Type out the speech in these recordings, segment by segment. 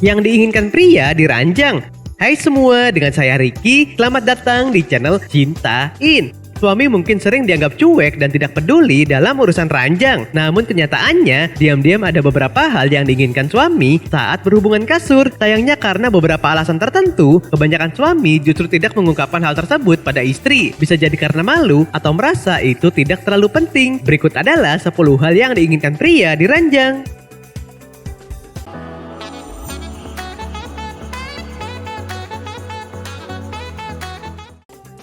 Yang diinginkan pria diranjang. Hai semua, dengan saya Ricky. Selamat datang di channel Cintain. Suami mungkin sering dianggap cuek dan tidak peduli dalam urusan ranjang. Namun kenyataannya, diam-diam ada beberapa hal yang diinginkan suami saat berhubungan kasur. Sayangnya karena beberapa alasan tertentu, kebanyakan suami justru tidak mengungkapkan hal tersebut pada istri. Bisa jadi karena malu atau merasa itu tidak terlalu penting. Berikut adalah 10 hal yang diinginkan pria di ranjang.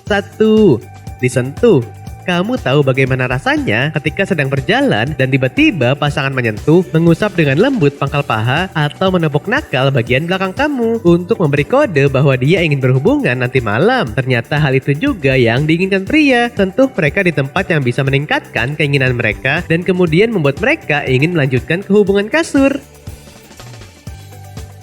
1. Disentuh. Kamu tahu bagaimana rasanya ketika sedang berjalan dan tiba-tiba pasangan menyentuh, mengusap dengan lembut pangkal paha atau menepuk nakal bagian belakang kamu untuk memberi kode bahwa dia ingin berhubungan nanti malam. Ternyata hal itu juga yang diinginkan pria. Sentuh mereka di tempat yang bisa meningkatkan keinginan mereka dan kemudian membuat mereka ingin melanjutkan ke hubungan kasur.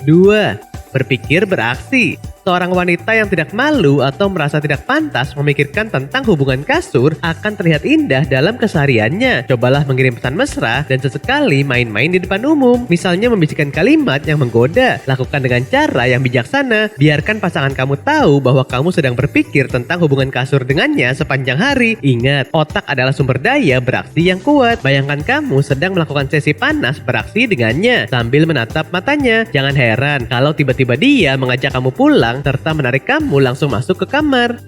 2. Berpikir beraksi. Seorang wanita yang tidak malu atau merasa tidak pantas memikirkan tentang hubungan kasur akan terlihat indah dalam kesehariannya. Cobalah mengirim pesan mesra dan sesekali main-main di depan umum. Misalnya membisikkan kalimat yang menggoda. Lakukan dengan cara yang bijaksana. Biarkan pasangan kamu tahu bahwa kamu sedang berpikir tentang hubungan kasur dengannya sepanjang hari. Ingat, otak adalah sumber daya beraksi yang kuat. Bayangkan kamu sedang melakukan sesi panas beraksi dengannya sambil menatap matanya. Jangan heran kalau tiba-tiba dia mengajak kamu pulang serta menarik kamu langsung masuk ke kamar.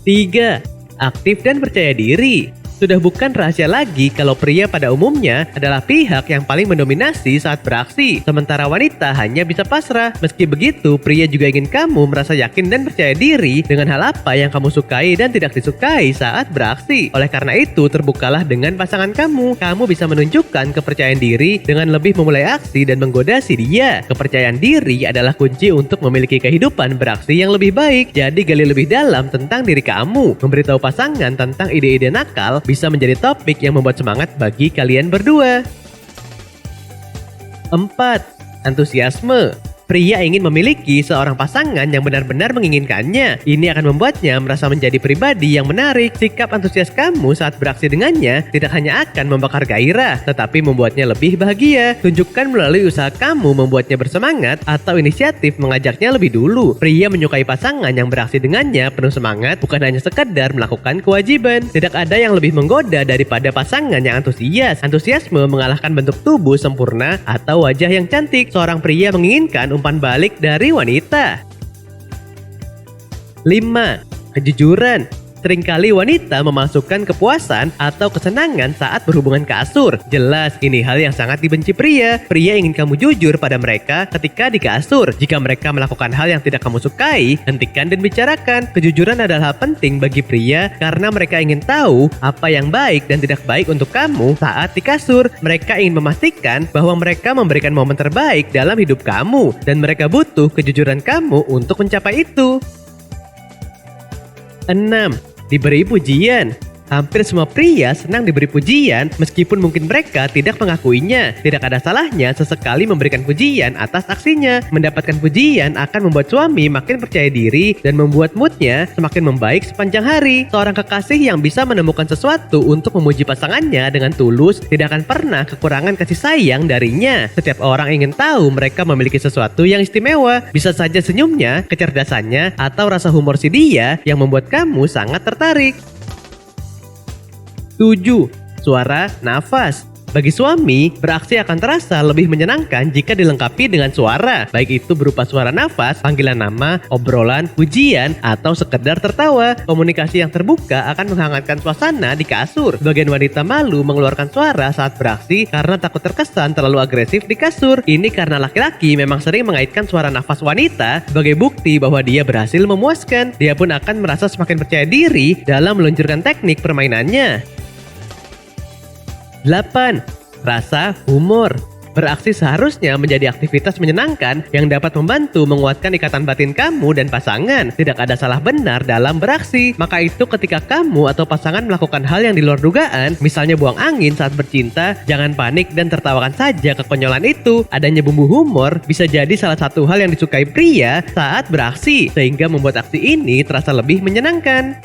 3. Aktif dan percaya diri. Sudah bukan rahasia lagi kalau pria pada umumnya adalah pihak yang paling mendominasi saat beraksi, sementara wanita hanya bisa pasrah. Meski begitu, pria juga ingin kamu merasa yakin dan percaya diri dengan hal apa yang kamu sukai dan tidak disukai saat beraksi. Oleh karena itu, terbukalah dengan pasangan kamu. Kamu bisa menunjukkan kepercayaan diri dengan lebih memulai aksi dan menggoda si dia. Kepercayaan diri adalah kunci untuk memiliki kehidupan beraksi yang lebih baik. Jadi gali lebih dalam tentang diri kamu. Memberitahu pasangan tentang ide-ide nakal bisa menjadi topik yang membuat semangat bagi kalian berdua. 4. Antusiasme. Pria ingin memiliki seorang pasangan yang benar-benar menginginkannya. Ini akan membuatnya merasa menjadi pribadi yang menarik. Sikap antusias kamu saat beraksi dengannya tidak hanya akan membakar gairah, tetapi membuatnya lebih bahagia. Tunjukkan melalui usaha kamu membuatnya bersemangat atau inisiatif mengajaknya lebih dulu. Pria menyukai pasangan yang beraksi dengannya penuh semangat, bukan hanya sekedar melakukan kewajiban. Tidak ada yang lebih menggoda daripada pasangan yang antusias. Antusiasme mengalahkan bentuk tubuh sempurna atau wajah yang cantik. Seorang pria menginginkan umpan balik dari wanita. 5. Kejujuran. Seringkali wanita memasukkan kepuasan atau kesenangan saat berhubungan kasur. Jelas, ini hal yang sangat dibenci pria. Pria ingin kamu jujur pada mereka ketika di kasur. Jika mereka melakukan hal yang tidak kamu sukai, hentikan dan bicarakan. Kejujuran adalah hal penting bagi pria karena mereka ingin tahu apa yang baik dan tidak baik untuk kamu saat di kasur. Mereka ingin memastikan bahwa mereka memberikan momen terbaik dalam hidup kamu dan mereka butuh kejujuran kamu untuk mencapai itu. 6. Diberi pujian. Hampir semua pria senang diberi pujian meskipun mungkin mereka tidak mengakuinya. Tidak ada salahnya sesekali memberikan pujian atas aksinya. Mendapatkan pujian akan membuat suami makin percaya diri dan membuat moodnya semakin membaik sepanjang hari. Seorang kekasih yang bisa menemukan sesuatu untuk memuji pasangannya dengan tulus tidak akan pernah kekurangan kasih sayang darinya. Setiap orang ingin tahu mereka memiliki sesuatu yang istimewa. Bisa saja senyumnya, kecerdasannya, atau rasa humor si dia yang membuat kamu sangat tertarik. 7. Suara nafas. Bagi suami, beraksi akan terasa lebih menyenangkan jika dilengkapi dengan suara, baik itu berupa suara nafas, panggilan nama, obrolan, pujian, atau sekedar tertawa. Komunikasi yang terbuka akan menghangatkan suasana di kasur. Bagian wanita malu mengeluarkan suara saat beraksi karena takut terkesan terlalu agresif di kasur. Ini karena laki-laki memang sering mengaitkan suara nafas wanita sebagai bukti bahwa dia berhasil memuaskan. Dia pun akan merasa semakin percaya diri dalam meluncurkan teknik permainannya. 8. Rasa humor. Beraksi seharusnya menjadi aktivitas menyenangkan yang dapat membantu menguatkan ikatan batin kamu dan pasangan. Tidak ada salah benar dalam beraksi. Maka itu ketika kamu atau pasangan melakukan hal yang di luar dugaan, misalnya buang angin saat bercinta, jangan panik dan tertawakan saja kekonyolan itu. Adanya bumbu humor bisa jadi salah satu hal yang disukai pria saat beraksi, sehingga membuat aksi ini terasa lebih menyenangkan.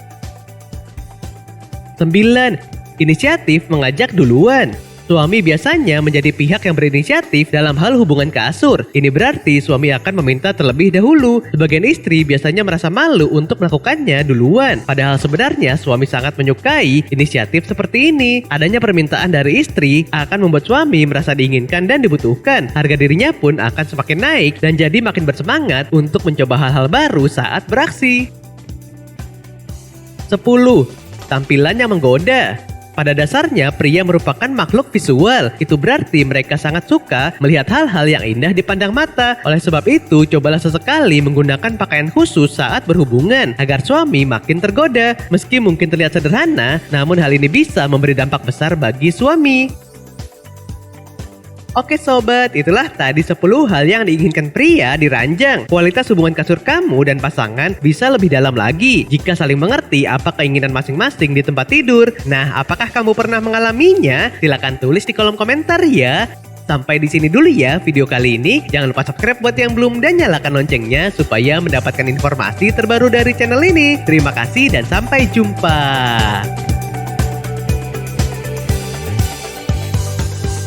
9. Inisiatif mengajak duluan. Suami biasanya menjadi pihak yang berinisiatif dalam hal hubungan kasur. Ini berarti suami akan meminta terlebih dahulu. Sebagian istri biasanya merasa malu untuk melakukannya duluan. Padahal sebenarnya suami sangat menyukai inisiatif seperti ini. Adanya permintaan dari istri akan membuat suami merasa diinginkan dan dibutuhkan. Harga dirinya pun akan semakin naik dan jadi makin bersemangat untuk mencoba hal-hal baru saat beraksi. 10. Tampilan yang menggoda. Pada dasarnya, pria merupakan makhluk visual. Itu berarti mereka sangat suka melihat hal-hal yang indah dipandang mata. Oleh sebab itu, cobalah sesekali menggunakan pakaian khusus saat berhubungan agar suami makin tergoda. Meski mungkin terlihat sederhana, namun hal ini bisa memberi dampak besar bagi suami. Oke sobat, itulah tadi 10 hal yang diinginkan pria di ranjang. Kualitas hubungan kasur kamu dan pasangan bisa lebih dalam lagi jika saling mengerti apa keinginan masing-masing di tempat tidur. Nah, apakah kamu pernah mengalaminya? Silahkan tulis di kolom komentar ya. Sampai di sini dulu ya video kali ini. Jangan lupa subscribe buat yang belum dan nyalakan loncengnya supaya mendapatkan informasi terbaru dari channel ini. Terima kasih dan sampai jumpa.